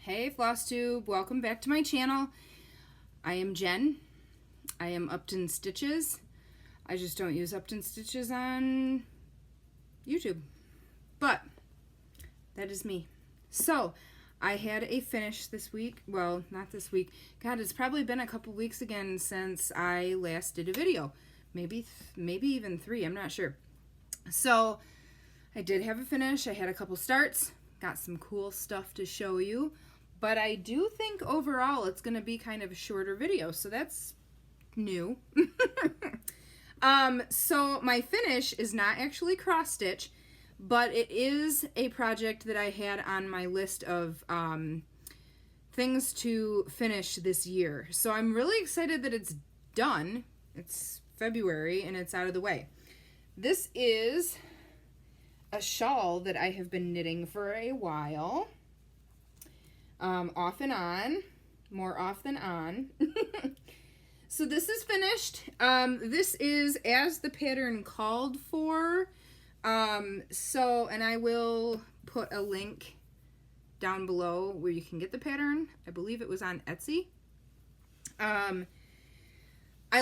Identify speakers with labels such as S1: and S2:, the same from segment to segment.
S1: Hey Flosstube, welcome back to my channel. I am Jen. I am Upton Stitches. I just don't use Upton Stitches on YouTube. But that is me. So I had a finish this week. Well, not this week. God, it's probably been a couple weeks again since I last did a video. Maybe even 3, I'm not sure. So I did have a finish. I had a couple starts. Got some cool stuff to show you. But I do think overall it's going to be kind of a shorter video. So that's new. So my finish is not actually cross stitch, but it is a project that I had on my list of things to finish this year. So I'm really excited that it's done. It's February and it's out of the way. This is a shawl that I have been knitting for a while. Off and on, more off than on. So this is finished. This is as the pattern called for. And I will put a link down below where you can get the pattern. I believe it was on Etsy. I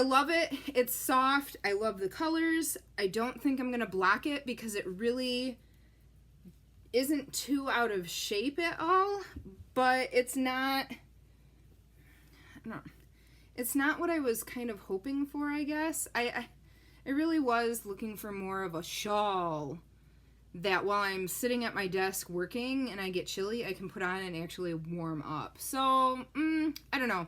S1: love it. It's soft. I love the colors. I don't think I'm going to block it because it really isn't too out of shape at all, but it's not, it's not what I was kind of hoping for, I guess. I really was looking for more of a shawl that while I'm sitting at my desk working and I get chilly, I can put on and actually warm up. So, I don't know.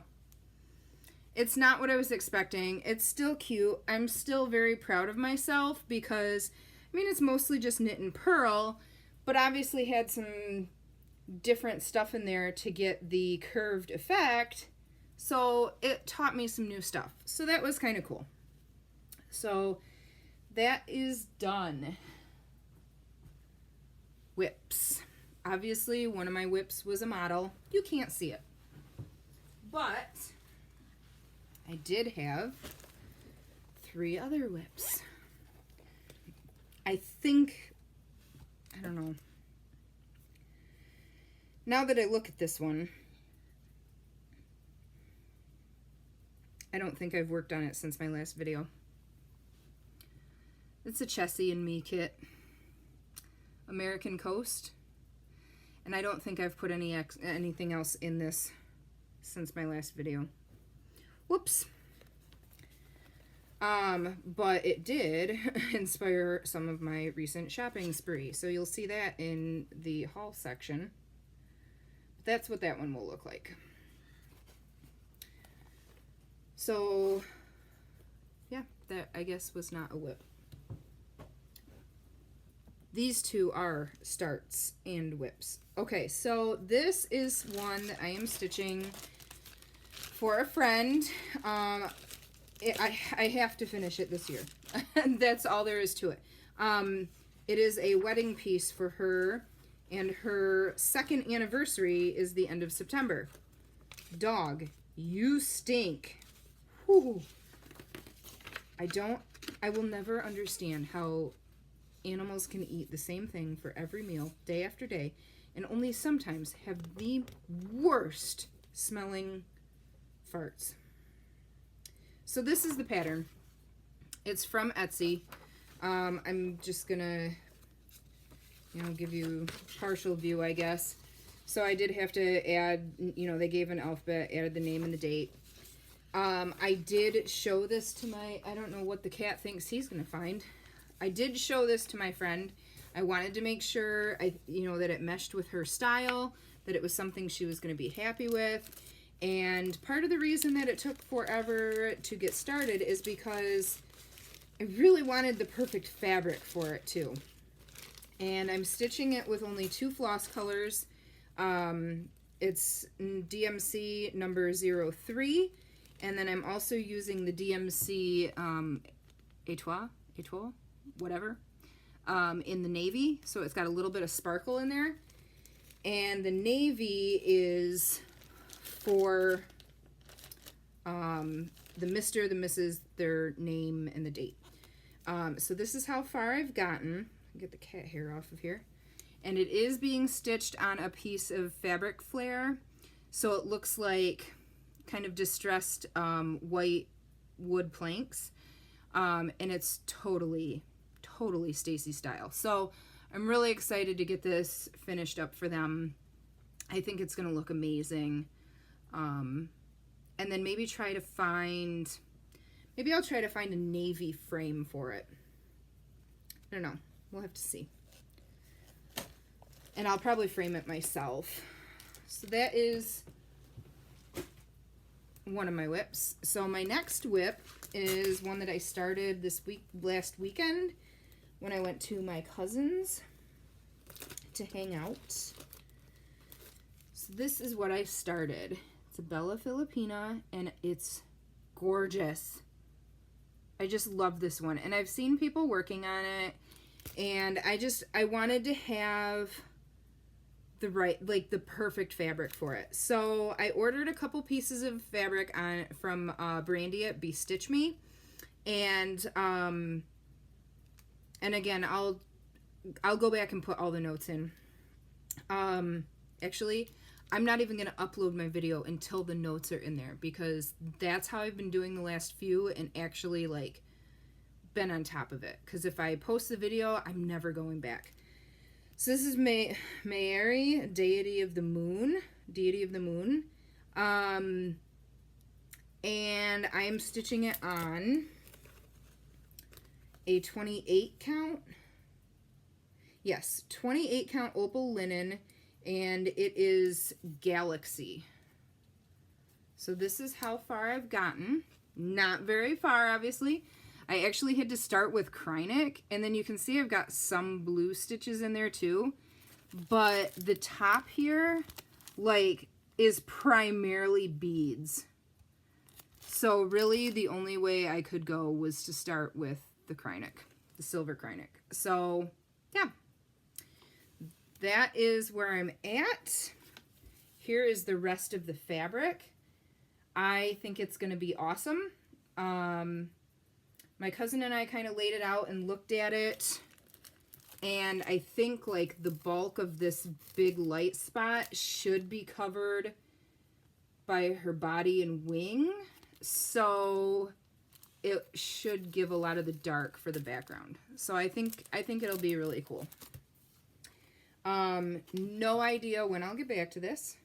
S1: It's not what I was expecting. It's still cute. I'm still very proud of myself because, I mean, it's mostly just knit and purl, but obviously had some different stuff in there to get the curved effect. So it taught me some new stuff. So that was kind of cool. So that is done. Whips. Obviously, one of my whips was a model. You can't see it. But I did have 3 other whips. I think, I don't know. Now that I look at this one, I don't think I've worked on it since my last video. It's a Chessie and Me kit. American Coast. And I don't think I've put anything else in this since my last video. Whoops. But it did inspire some of my recent shopping spree. So you'll see that in the haul section. That's what that one will look like. So, yeah, that I guess was not a whip. These 2 are starts and whips. Okay, so this is one that I am stitching for a friend. I have to finish it this year. That's all there is to it. It is a wedding piece for her, and her 2nd anniversary is the end of September. Dog, you stink. Whew. I will never understand how animals can eat the same thing for every meal, day after day, and only sometimes have the worst smelling farts. So this is the pattern. It's from Etsy. I'm just gonna, give you a partial view, I guess. So I did have to add, they gave an alphabet, added the name and the date. I did show this to my, I don't know what the cat thinks he's gonna find. I did show this to my friend. I wanted to make sure that it meshed with her style, that it was something she was gonna be happy with. And part of the reason that it took forever to get started is because I really wanted the perfect fabric for it too. And I'm stitching it with only 2 floss colors. It's DMC number 03, and then I'm also using the DMC Etoile, whatever, in the navy. So it's got a little bit of sparkle in there. And the navy is for the Mr., the Mrs., their name, and the date. So this is how far I've gotten. Get the cat hair off of here. and it is being stitched on a piece of fabric Flair, so it looks like kind of distressed white wood planks, and it's totally Stacy style. So I'm really excited to get this finished up for them. I think it's gonna look amazing. And then maybe I'll try to find a navy frame for it. I don't know, we'll have to see. And I'll probably frame it myself. So that is one of my whips. So my next whip is one that I started last weekend when I went to my cousin's to hang out. So this is what I started. It's a Bella Filipina, and it's gorgeous. I just love this one, and I've seen people working on it, and I wanted to have the perfect fabric for it. So I ordered a couple pieces of fabric from Brandy at Beez Stitch Me, and again, I'll go back and put all the notes in. Actually, I'm not even going to upload my video until the notes are in there, because that's how I've been doing the last few, and actually like been on top of it, because if I post the video, I'm never going back. So this is Mayari, Deity of the Moon. And I'm stitching it on a 28 count. Yes, 28 count opal linen, and it is Galaxy. So this is how far I've gotten. Not very far, obviously. I actually had to start with Krynic, and then you can see I've got some blue stitches in there too. But the top here, like, is primarily beads. So really the only way I could go was to start with the Krynic, the silver Krynic. So yeah, that is where I'm at. Here is the rest of the fabric. I think it's going to be awesome. My cousin and I kind of laid it out and looked at it, and I think like the bulk of this big light spot should be covered by her body and wing, so it should give a lot of the dark for the background. So I think it'll be really cool. No idea when I'll get back to this,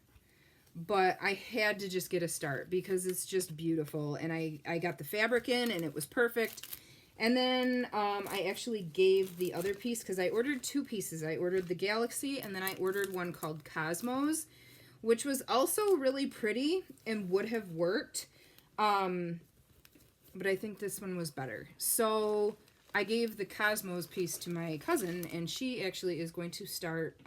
S1: but I had to just get a start because it's just beautiful, and I got the fabric in and it was perfect. And then I actually gave the other piece, because I ordered two pieces. I ordered the Galaxy, and then I ordered one called Cosmos, which was also really pretty and would have worked, but I think this one was better. So I gave the Cosmos piece to my cousin, and she actually is going to start,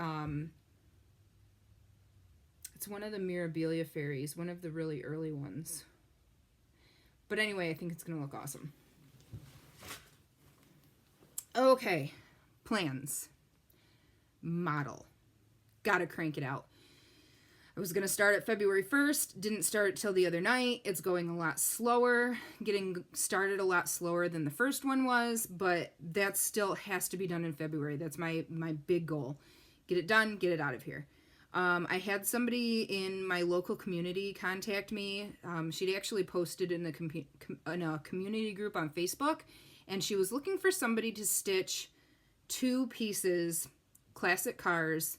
S1: it's one of the Mirabilia fairies, one of the really early ones. But anyway, I think it's going to look awesome. Okay, plans. Model. Gotta crank it out. I was going to start it February 1st, didn't start till the other night. It's going a lot slower, getting started a lot slower than the first one was, but that still has to be done in February. That's my big goal. Get it done, get it out of here. I had somebody in my local community contact me. She'd actually posted in a community group on Facebook, and she was looking for somebody to stitch 2 pieces, classic cars.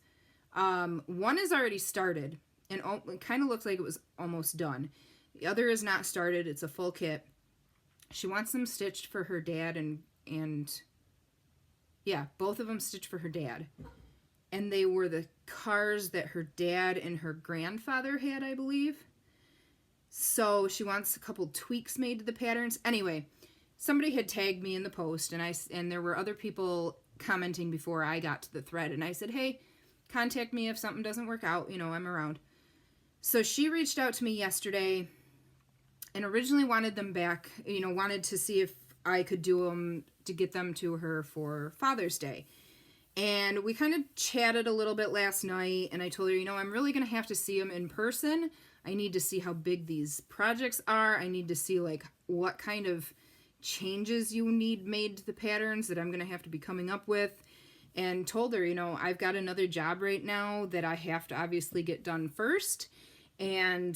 S1: One is already started, and it kind of looks like it was almost done. The other is not started. It's a full kit. She wants them stitched for her dad, and yeah, both of them stitched for her dad. And they were the cars that her dad and her grandfather had, I believe. So she wants a couple tweaks made to the patterns. Anyway, somebody had tagged me in the post, and there were other people commenting before I got to the thread, and I said, hey, contact me if something doesn't work out, you know, I'm around. So she reached out to me yesterday and originally wanted them back, you know, wanted to see if I could do them to get them to her for Father's Day. And we kind of chatted a little bit last night, and I told her, you know, I'm really going to have to see them in person. I need to see how big these projects are. I need to see, like, what kind of changes you need made to the patterns that I'm going to have to be coming up with. and told her, you know, I've got another job right now that I have to obviously get done first, and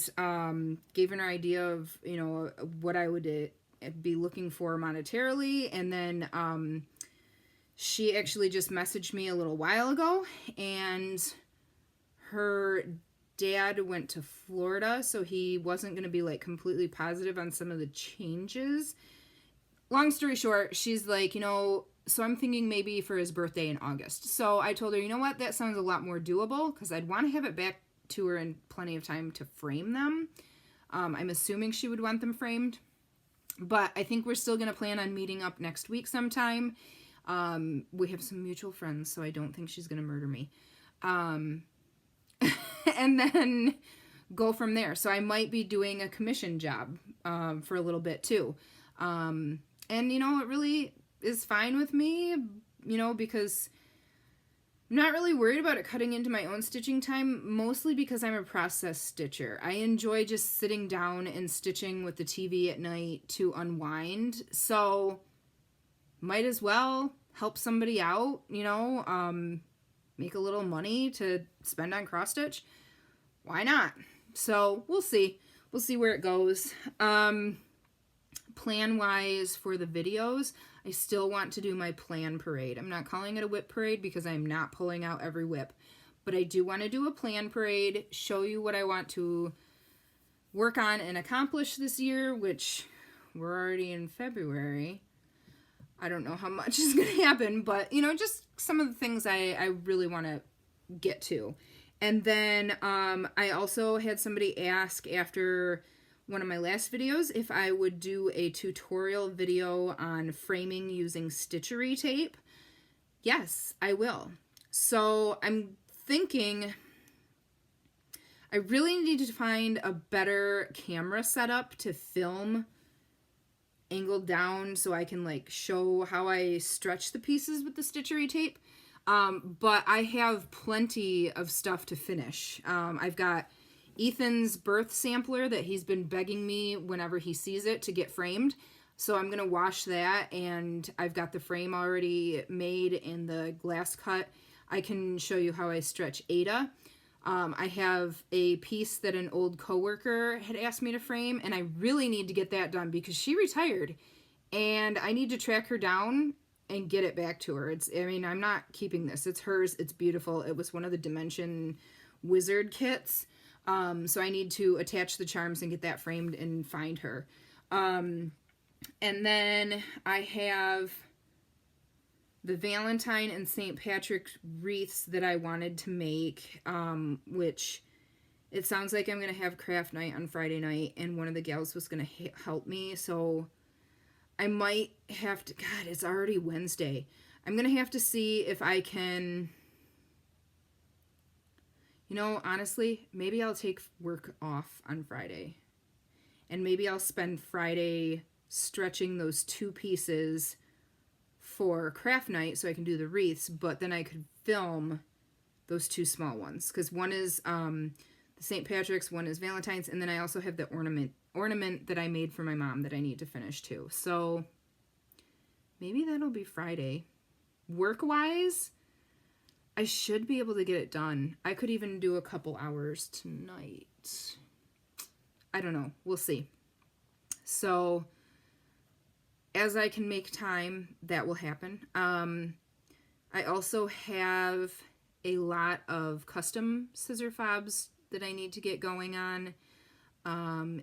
S1: gave her an idea of, you know, what I would be looking for monetarily. And then she actually just messaged me a little while ago, and her dad went to Florida, so he wasn't going to be like completely positive on some of the changes. Long story short, she's like, you know, so I'm thinking maybe for his birthday in August. So I told her, you know what, that sounds a lot more doable, because I'd want to have it back to her in plenty of time to frame them. I'm assuming she would want them framed, but I think we're still going to plan on meeting up next week sometime. We have some mutual friends, so I don't think she's going to murder me. And then go from there. So I might be doing a commission job for a little bit too. And, you know, it really is fine with me, you know, because I'm not really worried about it cutting into my own stitching time, mostly because I'm a process stitcher. I enjoy just sitting down and stitching with the TV at night to unwind. So might as well help somebody out, you know, make a little money to spend on cross stitch. Why not? So we'll see. We'll see where it goes. Plan wise for the videos, I still want to do my plan parade. I'm not calling it a whip parade because I'm not pulling out every whip, but I do want to do a plan parade, show you what I want to work on and accomplish this year, which we're already in February. I don't know how much is going to happen, but, you know, just some of the things I really want to get to. And then I also had somebody ask after one of my last videos if I would do a tutorial video on framing using stitchery tape. Yes, I will. So I'm thinking I really need to find a better camera setup to film angled down so I can like show how I stretch the pieces with the stitchery tape. But I have plenty of stuff to finish. I've got Ethan's birth sampler that he's been begging me whenever he sees it to get framed. So I'm going to wash that, and I've got the frame already made and the glass cut. I can show you how I stretch Ada. I have a piece that an old coworker had asked me to frame, and I really need to get that done because she retired, and I need to track her down and get it back to her. I mean, I'm not keeping this. It's hers. It's beautiful. It was one of the Dimension Wizard kits. So I need to attach the charms and get that framed and find her. And then I have the Valentine and St. Patrick's wreaths that I wanted to make, which it sounds like I'm going to have craft night on Friday night, and one of the gals was going to help me, so I might have to, God, it's already Wednesday. I'm going to have to see if I can, you know, honestly, maybe I'll take work off on Friday, and maybe I'll spend Friday stretching those two pieces for craft night so I can do the wreaths, but then I could film those two small ones, because one is the St. Patrick's, one is Valentine's, and then I also have the ornament that I made for my mom that I need to finish too. So maybe that'll be Friday. Work-wise, I should be able to get it done. I could even do a couple hours tonight. I don't know. We'll see. So as I can make time, that will happen. I also have a lot of custom scissor fobs that I need to get going on.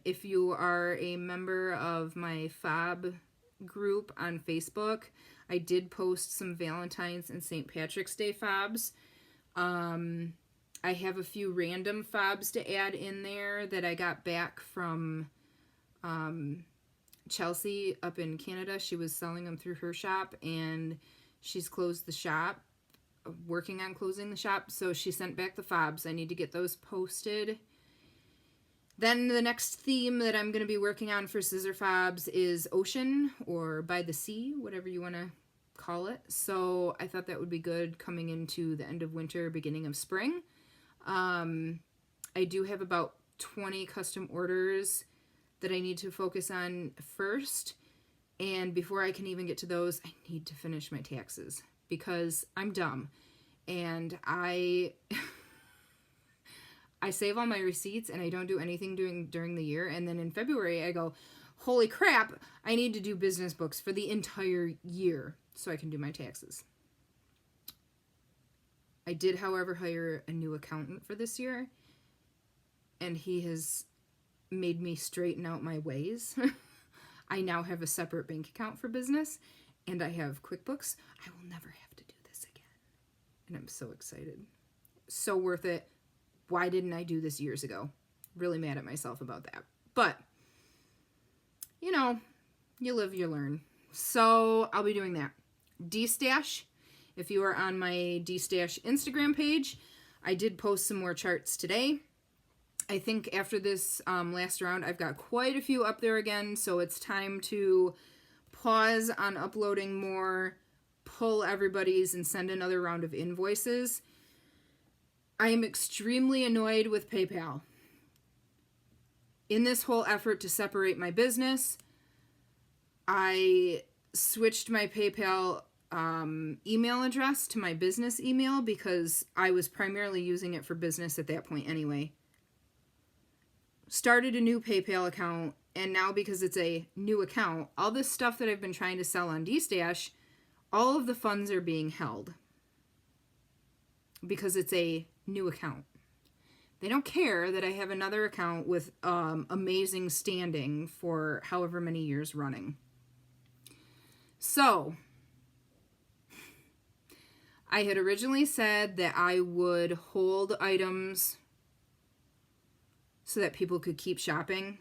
S1: If you are a member of my fob group on Facebook, I did post some Valentine's and St. Patrick's Day fobs. I have a few random fobs to add in there that I got back from Chessie up in Canada. She was selling them through her shop, and she's closed the shop, working on closing the shop, so she sent back the fobs. I need to get those posted. Then the next theme that I'm going to be working on for scissor fobs is ocean, or by the sea, whatever you want to call it. So I thought that would be good coming into the end of winter, beginning of spring. I do have about 20 custom orders that I need to focus on first, and before I can even get to those, I need to finish my taxes, because I'm dumb. And I save all my receipts and I don't do anything during the year. And then in February I go, holy crap, I need to do business books for the entire year so I can do my taxes. I did, however, hire a new accountant for this year, and he has made me straighten out my ways. I now have a separate bank account for business, and I have QuickBooks. I will never have to do this again. And I'm so excited. So worth it. Why didn't I do this years ago? Really mad at myself about that. But, you know, you live, you learn. So I'll be doing that. DESTASH. If you are on my DESTASH Instagram page, I did post some more charts today. I think after this last round, I've got quite a few up there again, so it's time to pause on uploading more, pull everybody's, and send another round of invoices. I am extremely annoyed with PayPal. In this whole effort to separate my business, I switched my PayPal email address to my business email because I was primarily using it for business at that point anyway. Started a new PayPal account, and now because it's a new account, all this stuff that I've been trying to sell on DESTASH, all of the funds are being held because it's a new account. They don't care that I have another account with amazing standing for however many years running. So I had originally said that I would hold items so that people could keep shopping.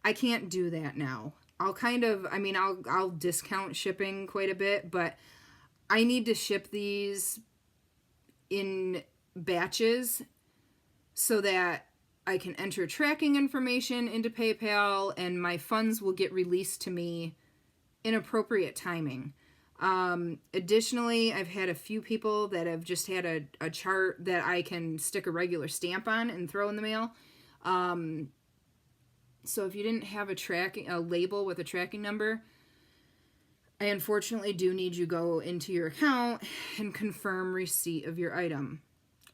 S1: I can't do that now. I'll discount shipping quite a bit, but I need to ship these in batches so that I can enter tracking information into PayPal and my funds will get released to me in appropriate timing. Additionally, I've had a few people that have just had a chart that I can stick a regular stamp on and throw in the mail. So if you didn't have a label with a tracking number, I unfortunately do need you go into your account and confirm receipt of your item.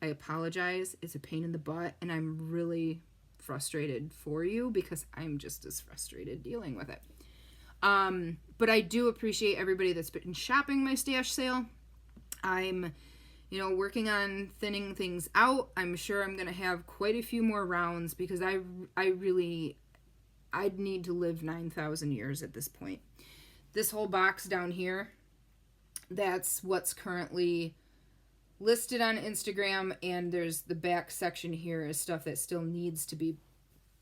S1: I apologize. It's a pain in the butt, and I'm really frustrated for you because I'm just as frustrated dealing with it. But I do appreciate everybody that's been shopping my stash sale. I'm, working on thinning things out. I'm sure I'm going to have quite a few more rounds because I'd need to live 9,000 years at this point. This whole box down here, that's what's currently listed on Instagram, and there's the back section here is stuff that still needs to be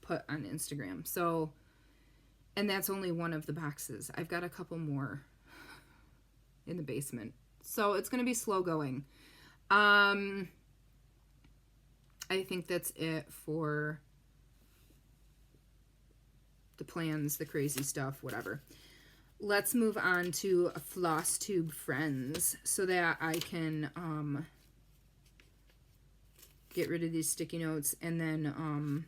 S1: put on Instagram. So, and that's only one of the boxes. I've got a couple more in the basement. So it's going to be slow going. I think that's it for the plans, the crazy stuff, whatever. Let's move on to Flosstube Friends so that I can get rid of these sticky notes and then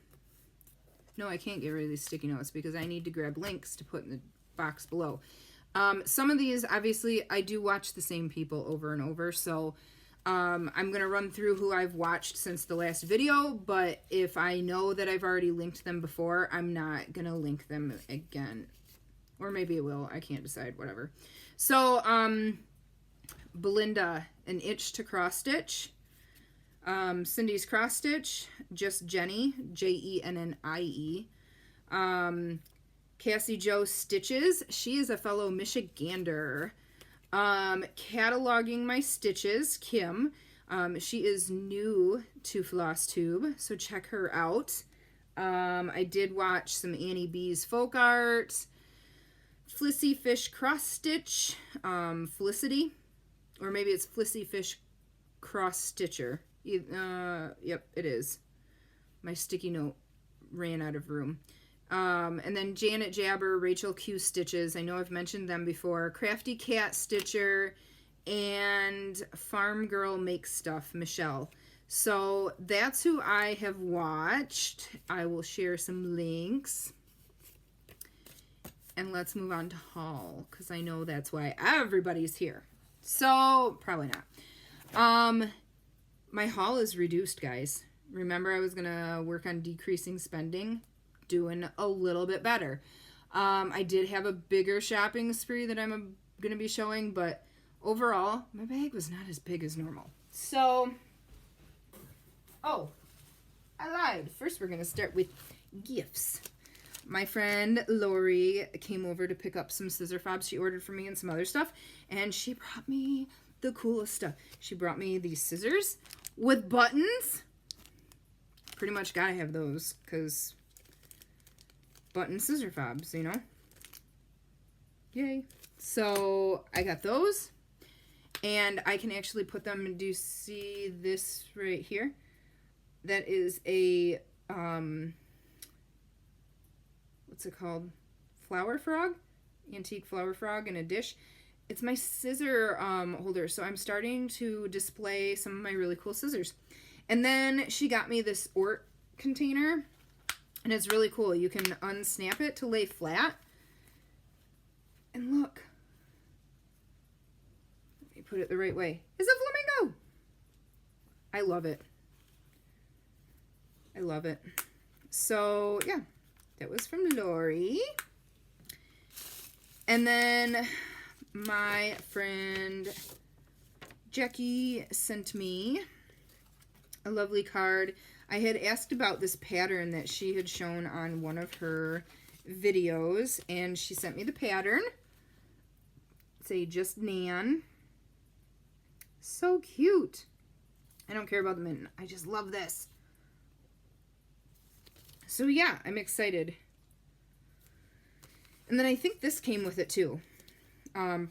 S1: no, I can't get rid of these sticky notes because I need to grab links to put in the box below. Some of these, obviously, I do watch the same people over and over, so I'm going to run through who I've watched since the last video, but if I know that I've already linked them before, I'm not going to link them again. Or maybe it will. I can't decide. Whatever. So, Belinda, An Itch to Cross Stitch. Cindy's Cross Stitch, just Jennie, Jennie. Cassy Jo Stitches, she is a fellow Michigander. Cataloging My Stitches, Kim. She is new to Flosstube, so check her out. I did watch some Annie Beez Folkart. Flissy Fish Cross Stitch, Felicity, or maybe it's Flissy Fish Cross Stitcher. Yep, it is. My sticky note ran out of room. And then Janet Jabber, Rachel Q Stitches. I know I've mentioned them before. CraftyCat Stitcher, and Farm Girl Makes Stuff, Michelle. So that's who I have watched. I will share some links. And let's move on to haul, because I know that's why everybody's here. So, probably not. My haul is reduced, guys. Remember I was going to work on decreasing spending? Doing a little bit better. I did have a bigger shopping spree that I'm going to be showing, but overall, my bag was not as big as normal. So, oh, I lied. First, we're going to start with gifts. My friend Lori came over to pick up some scissor fobs she ordered for me and some other stuff, and she brought me the coolest stuff. She brought me these scissors with buttons. Pretty much gotta have those, because button scissor fobs, you know? Yay. So, I got those, and I can actually put them, do you see this right here? That is a, what's it called? Flower frog? Antique flower frog in a dish. It's my scissor holder, so I'm starting to display some of my really cool scissors. And then she got me this Ort container, and it's really cool. You can unsnap it to lay flat. And look. Let me put it the right way. It's a flamingo! I love it. I love it. So, yeah. That was from Lori. And then my friend Jackie sent me a lovely card. I had asked about this pattern that she had shown on one of her videos, and she sent me the pattern. Say just Nan. So cute. I don't care about the mitten. I just love this. So yeah, I'm excited. And then I think this came with it too.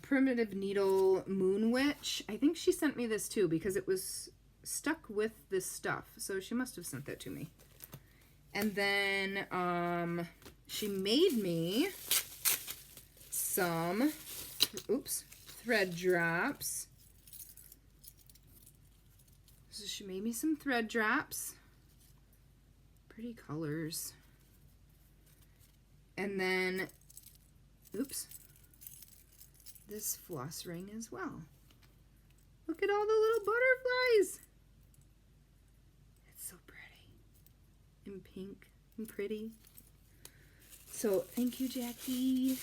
S1: Primitive Needle Moon Witch. I think she sent me this too because it was stuck with this stuff. So she must have sent that to me. And then she made me some, thread drops. So she made me some thread drops. Pretty colors. And then, this floss ring as well. Look at all the little butterflies. It's so pretty. And pink and pretty. So, thank you, Jackie.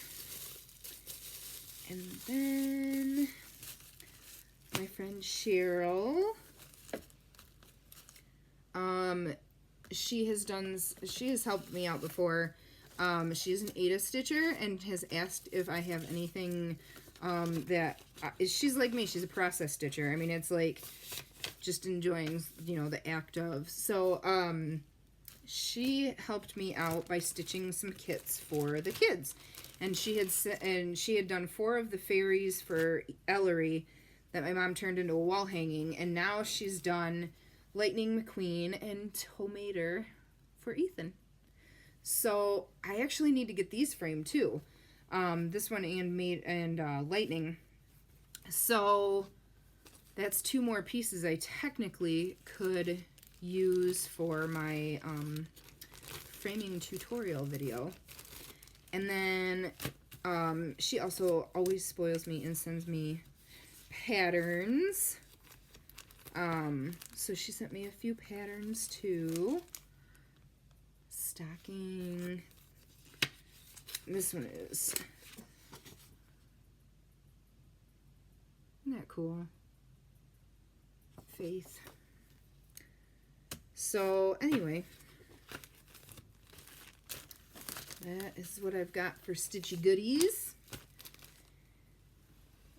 S1: And then, my friend Cheryl. She has helped me out before. She's an Ada Stitcher and has asked if I have anything she's like me, she's a process stitcher. I mean, it's like just enjoying, the act of. So, she helped me out by stitching some kits for the kids. And she had done 4 of the fairies for Ellery that my mom turned into a wall hanging, and now she's done Lightning McQueen and Tomater for Ethan. So I actually need to get these framed too. This one and Lightning. So that's 2 more pieces I technically could use for my framing tutorial video. And then she also always spoils me and sends me patterns. So she sent me a few patterns too. Stocking. This one is. Isn't that cool? Faith. So anyway, that is what I've got for Stitchy goodies.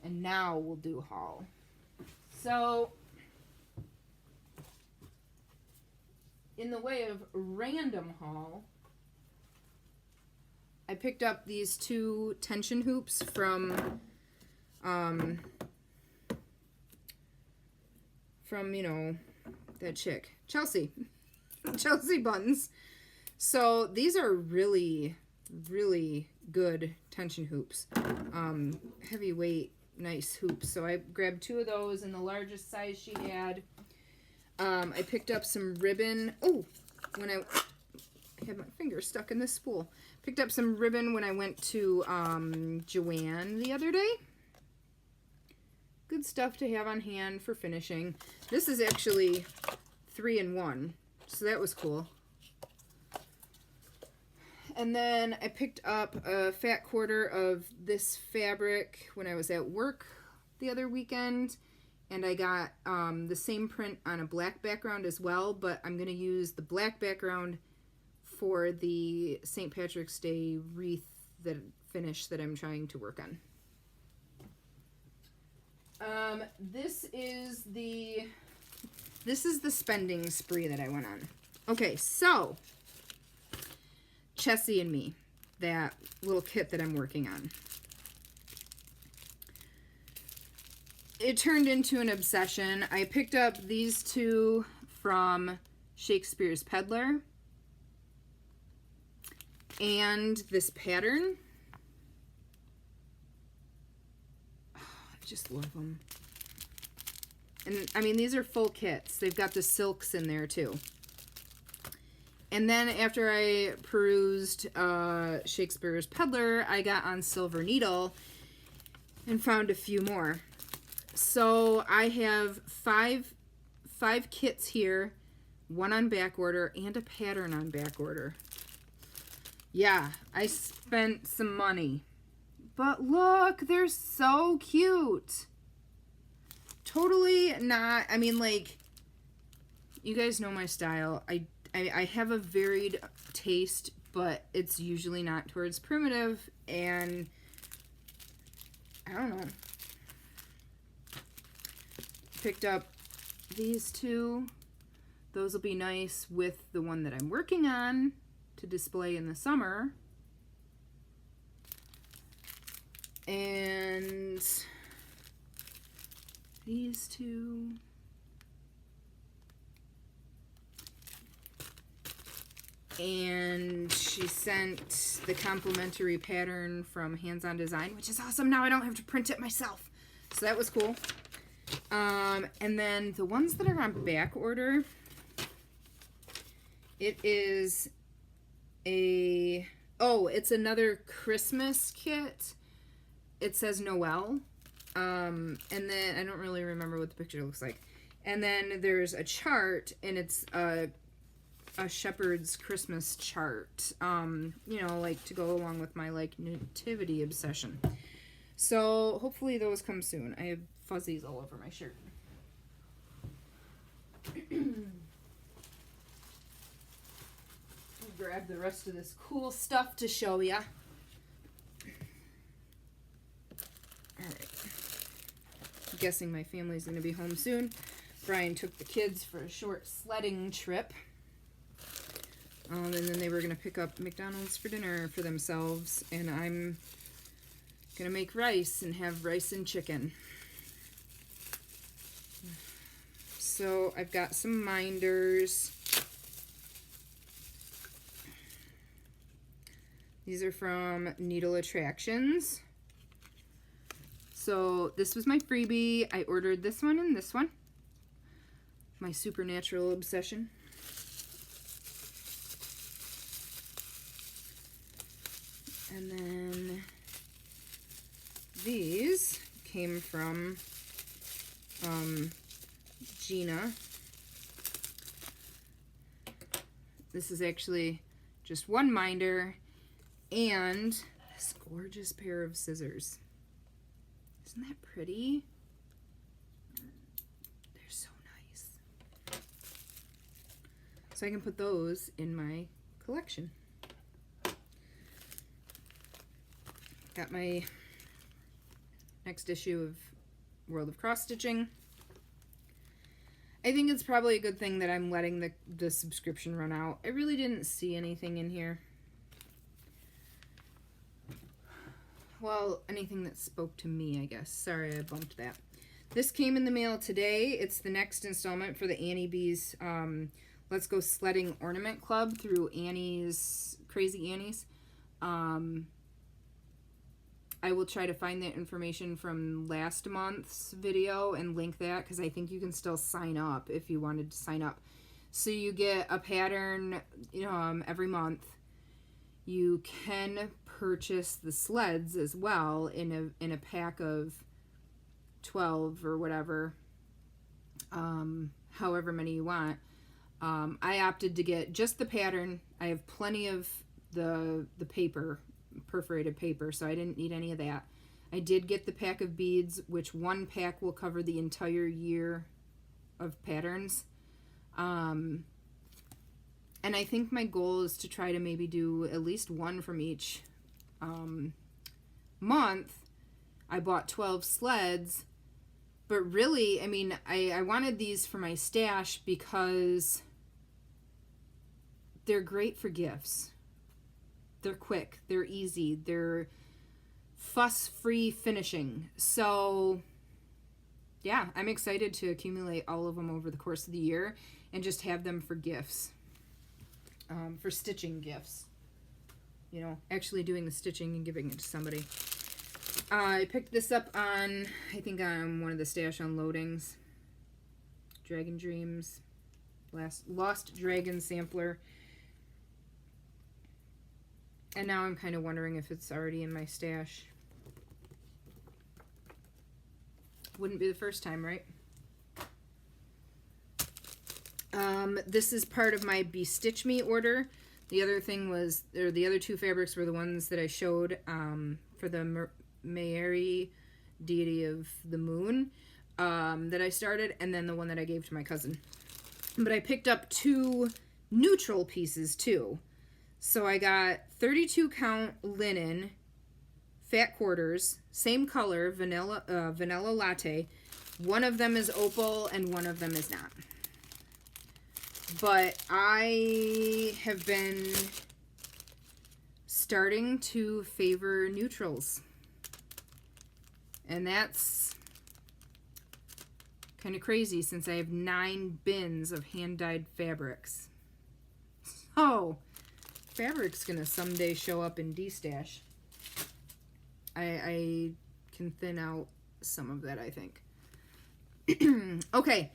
S1: And now we'll do haul. So, in the way of random haul, I picked up these 2 tension hoops from that chick, Chessie. Chessie buttons. So these are really, really good tension hoops. Heavyweight, nice hoops. So I grabbed 2 of those in the largest size she had. I picked up some ribbon. Oh, when I had my finger stuck in this spool. Picked up some ribbon when I went to Joanne the other day. good stuff to have on hand for finishing. This is actually 3-in-1, so that was cool. And then I picked up a fat quarter of this fabric when I was at work the other weekend, and I got the same print on a black background as well, but I'm going to use the black background for the St. Patrick's Day wreath finish that I'm trying to work on. This is the spending spree that I went on. Okay, so Chessie and Me, that little kit that I'm working on. It turned into an obsession. I picked up these two from Shakespeare's Peddler and this pattern. I just love them. And I mean, these are full kits. They've got the silks in there too. And then after I perused Shakespeare's Peddler, I got on Silver Needle and found a few more. So I have five kits here, one on back order and a pattern on back order. Yeah, I spent some money. But look, they're so cute. Totally not, I mean, like, you guys know my style. I have a varied taste, but it's usually not towards primitive, and I don't know. Picked up these two. Those will be nice with the one that I'm working on to display in the summer. And these two. And she sent the complimentary pattern from Hands On Design, which is awesome. Now I don't have to print it myself. So that was cool. And then the ones that are on back order, it is it's another Christmas kit. It says Noel. And then I don't really remember what the picture looks like. And then there's a chart, and it's a shepherd's Christmas chart, you know, like to go along with my like nativity obsession. So hopefully those come soon. I have fuzzies all over my shirt. Grab the rest of this cool stuff to show ya. Alright. I'm guessing my family's going to be home soon. Brian took the kids for a short sledding trip. And then they were going to pick up McDonald's for dinner for themselves. And I'm going to make rice and have rice and chicken. So I've got some minders. These are from Needle Attractions. So this was my freebie. I ordered this one and this one. My supernatural obsession. And then these came from Gina. This is actually just one minder and this gorgeous pair of scissors. Isn't that pretty? They're so nice. So I can put those in my collection. Got my next issue of World of Cross Stitching. I think it's probably a good thing that I'm letting the subscription run out. I really didn't see anything in here. Well, anything that spoke to me, I guess. Sorry, I bumped that. This came in the mail today. It's the next installment for the Annie Beez Let's Go Sledding Ornament Club through Annie's, Crazy Annie's. I will try to find that information from last month's video and link that, because I think you can still sign up if you wanted to sign up. So you get a pattern every month. You can purchase the sleds as well in a pack of 12 or whatever, however many you want. I opted to get just the pattern. I have plenty of the paper, perforated paper, so I didn't need any of that. I did get the pack of beads, which one pack will cover the entire year of patterns. And I think my goal is to try to maybe do at least one from each month. I bought 12 sleds, but really, I mean, I wanted these for my stash because they're great for gifts. They're quick, they're easy, they're fuss-free finishing. So yeah, I'm excited to accumulate all of them over the course of the year and just have them for gifts, for stitching gifts. You know, actually doing the stitching and giving it to somebody. I picked this up on, I think on one of the stash unloadings. Dragon Dreams, Lost Dragon sampler. And now I'm kind of wondering if it's already in my stash. Wouldn't be the first time, right? This is part of my Be Stitch Me order. The other thing was, or the other two fabrics were the ones that I showed for the Mayari, Deity of the Moon, that I started, and then the one that I gave to my cousin. But I picked up 2 neutral pieces too. So I got 32 count linen, fat quarters, same color, vanilla latte. One of them is opal and one of them is not. But I have been starting to favor neutrals. And that's kind of crazy since I have 9 bins of hand-dyed fabrics. So fabric's gonna someday show up in DESTASH. I can thin out some of that, I think. Okay,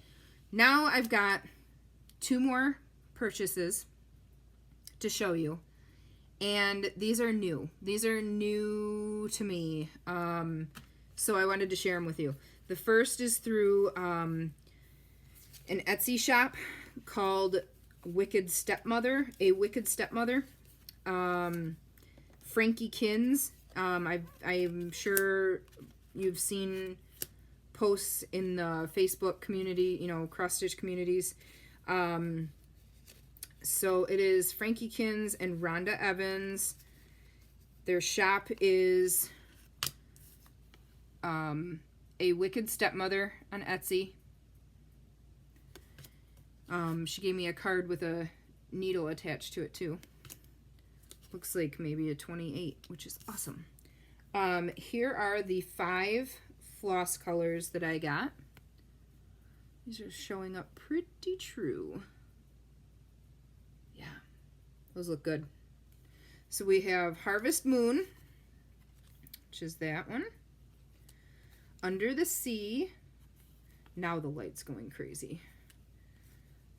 S1: now I've got 2 more purchases to show you, and these are new. These are new to me, so I wanted to share them with you. The first is through an Etsy shop called Wicked Stepmother, A Wicked Stepmother. Frankie Kins. I'm sure you've seen posts in the Facebook community, you know, cross-stitch communities. So it is Frankie Kins and Rhonda Evans. Their shop is A Wicked Stepmother on Etsy. She gave me a card with a needle attached to it too. Looks like maybe a 28, which is awesome. Here are the 5 floss colors that I got. These are showing up pretty true. Yeah, those look good. So we have Harvest Moon, which is that one. Under the Sea. Now the light's going crazy.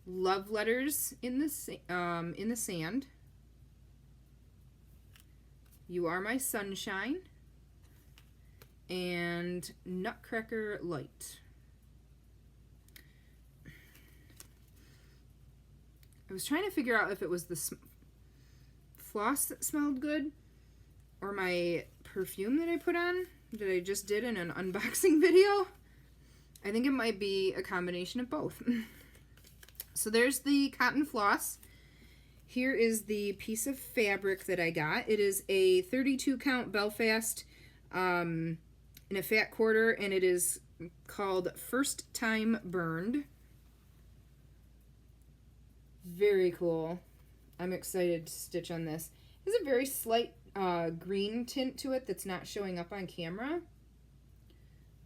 S1: Love Letters in the Sand. You Are My Sunshine. And Nutcracker Light. I was trying to figure out if it was the floss that smelled good or my perfume that I put on that I just did in an unboxing video. I think it might be a combination of both. So there's the cotton floss. Here is the piece of fabric that I got. It is a 32 count Belfast in a fat quarter, and it is called First Time Burned. Very cool. I'm excited to stitch on this. There's a very slight green tint to it that's not showing up on camera.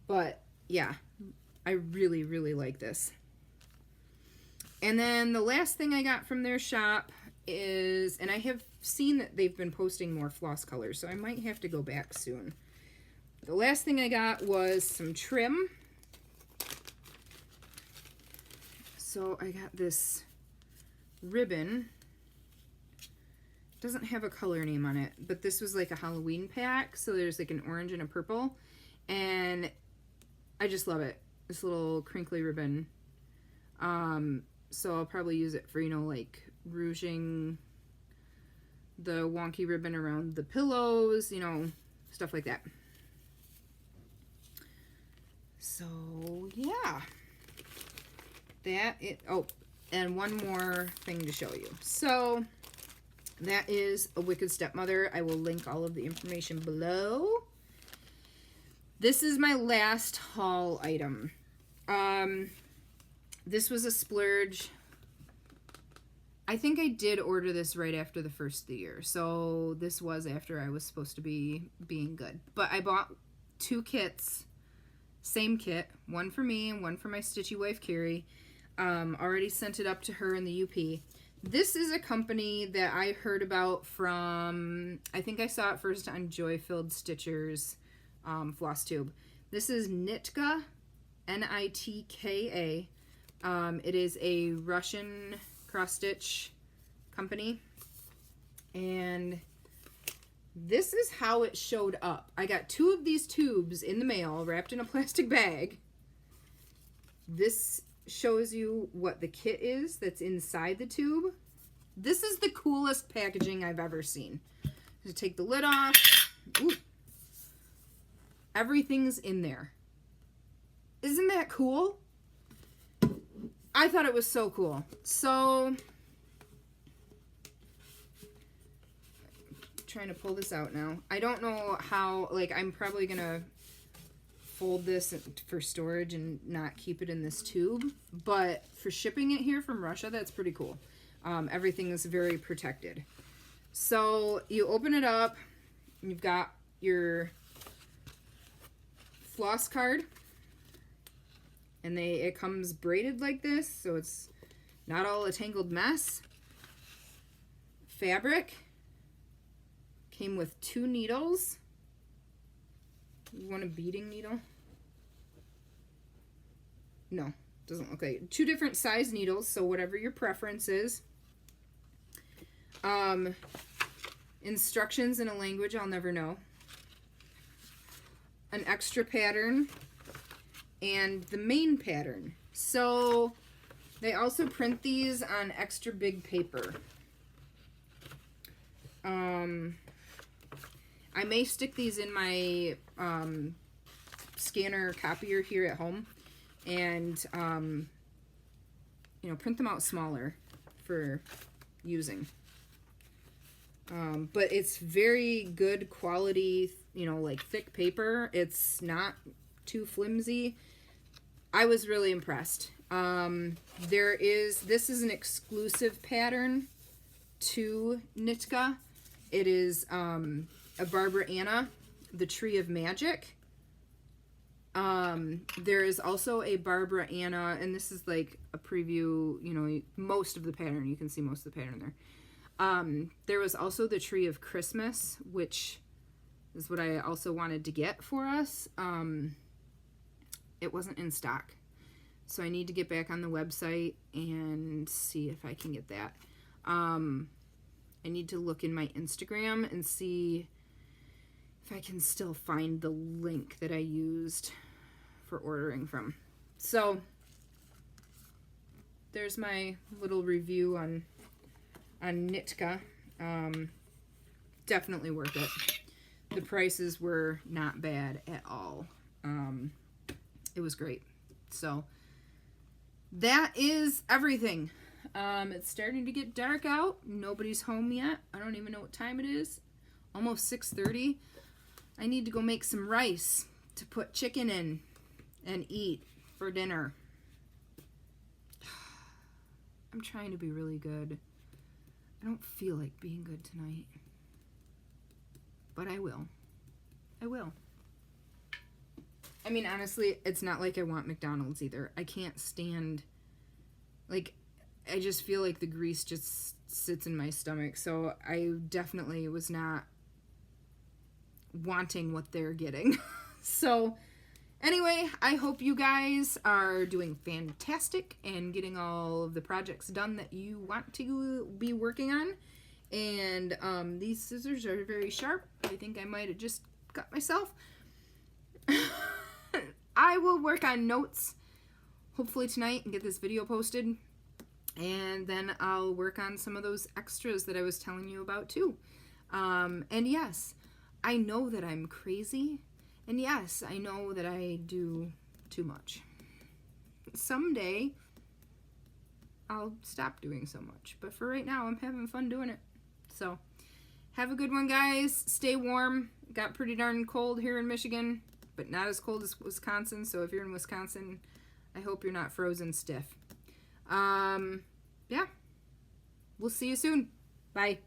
S1: But yeah, I really, really like this. And then the last thing I got from their shop is, and I have seen that they've been posting more floss colors, so I might have to go back soon. The last thing I got was some trim. So I got this ribbon. Doesn't have a color name on it, but this was like a Halloween pack, so there's like an orange and a purple, and I just love it. This little crinkly ribbon. So I'll probably use it for, you know, like rouging the wonky ribbon around the pillows, you know, stuff like that. So yeah, oh, and one more thing to show you. So that is a Wicked Stepmother. I will link all of the information below. This is my last haul item. This was a splurge. I think I did order this right after the first of the year. So this was after I was supposed to be being good. But I bought 2 kits. Same kit. One for me and one for my Stitchy wife, Carrie. Already sent it up to her in the UP. This is a company that I heard about from, I think I saw it first on Joy Filled Stitchers Flosstube. This is Nitka, Nitka. It is a Russian cross-stitch company. And this is how it showed up. I got 2 of these tubes in the mail wrapped in a plastic bag. This shows you what the kit is that's inside the tube. This is the coolest packaging I've ever seen. To take the lid off. Ooh. Everything's in there. Isn't that cool? I thought it was so cool. So, I'm trying to pull this out now. I don't know how, like, I'm probably gonna fold this for storage and not keep it in this tube, but for shipping it here from Russia, that's pretty cool. Everything is very protected. So you open it up, you've got your floss card, and it comes braided like this, so it's not all a tangled mess. Fabric came with 2 needles. You want a beading needle? No, doesn't look like it. 2 different size needles, so whatever your preference is. Instructions in a language I'll never know. An extra pattern. And the main pattern. So they also print these on extra big paper. I may stick these in my scanner copier here at home and you know, print them out smaller for using. But it's very good quality, you know, like thick paper. It's not too flimsy. I was really impressed. This is an exclusive pattern to Nitka. It is a Barbara Anna, the Tree of Magic. There is also a Barbara Anna, and this is like a preview, you know, most of the pattern. You can see most of the pattern there. There was also the Tree of Christmas, which is what I also wanted to get for us. It wasn't in stock. So I need to get back on the website and see if I can get that. I need to look in my Instagram and see if I can still find the link that I used for ordering from. So there's my little review on Nitka. Definitely worth it. The prices were not bad at all. It was great. So that is everything. It's starting to get dark out. Nobody's home yet. I don't even know what time it is. Almost 6:30. I need to go make some rice to put chicken in and eat for dinner. I'm trying to be really good. I don't feel like being good tonight. But I will. I will. I mean, honestly, it's not like I want McDonald's either. I can't stand, like, I just feel like the grease just sits in my stomach. So I definitely was not wanting what they're getting. So anyway, I hope you guys are doing fantastic and getting all of the projects done that you want to be working on. And these scissors are very sharp. I think I might have just cut myself. I will work on notes hopefully tonight and get this video posted. And then I'll work on some of those extras that I was telling you about too. And yes, I know that I'm crazy. And yes, I know that I do too much. Someday, I'll stop doing so much. But for right now, I'm having fun doing it. So, have a good one, guys. Stay warm. It got pretty darn cold here in Michigan, but not as cold as Wisconsin. So if you're in Wisconsin, I hope you're not frozen stiff. Yeah. We'll see you soon. Bye.